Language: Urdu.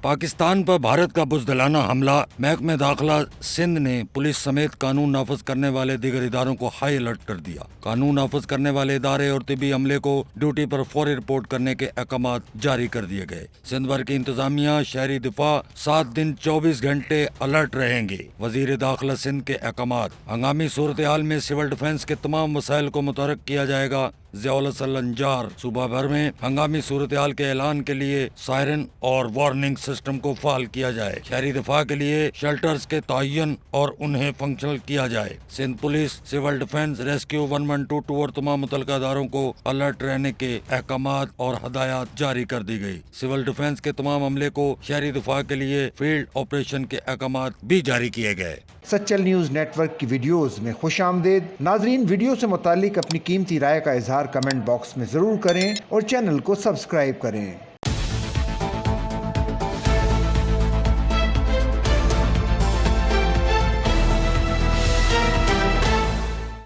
پاکستان پر بھارت کا بزدلانہ حملہ، محکمہ داخلہ سندھ نے پولیس سمیت قانون نافذ کرنے والے دیگر اداروں کو ہائی الرٹ کر دیا۔ قانون نافذ کرنے والے ادارے اور طبی عملے کو ڈیوٹی پر فوری رپورٹ کرنے کے احکامات جاری کر دیے گئے۔ سندھ بھر کی انتظامیہ شہری دفاع 7 دن 24 گھنٹے الرٹ رہیں گے۔ وزیر داخلہ سندھ کے احکامات: ہنگامی صورتحال میں سول ڈیفنس کے تمام وسائل کو متحرک کیا جائے گا۔ ضیاء الحسن النجار: صوبہ بھر میں ہنگامی صورتحال کے اعلان کے لیے سائرن اور وارننگ سسٹم کو فعال کیا جائے۔ شہری دفاع کے لیے شیلٹرز کے تعین اور انہیں فنکشنل کیا جائے۔ Sindh police, civil defence, rescue 1122 اور تمام متعلقہ اداروں کو الرٹ رہنے کے احکامات اور ہدایات جاری کر دی گئی۔ سول ڈیفنس کے تمام عملے کو شہری دفاع کے لیے فیلڈ آپریشن کے احکامات بھی جاری کیے گئے۔ سچل نیوز نیٹ ورک کی ویڈیوز میں خوش آمدید۔ ناظرین، ویڈیو سے متعلق اپنی قیمتی رائے کا اظہار کمنٹ باکس میں ضرور کریں اور چینل کو سبسکرائب کریں۔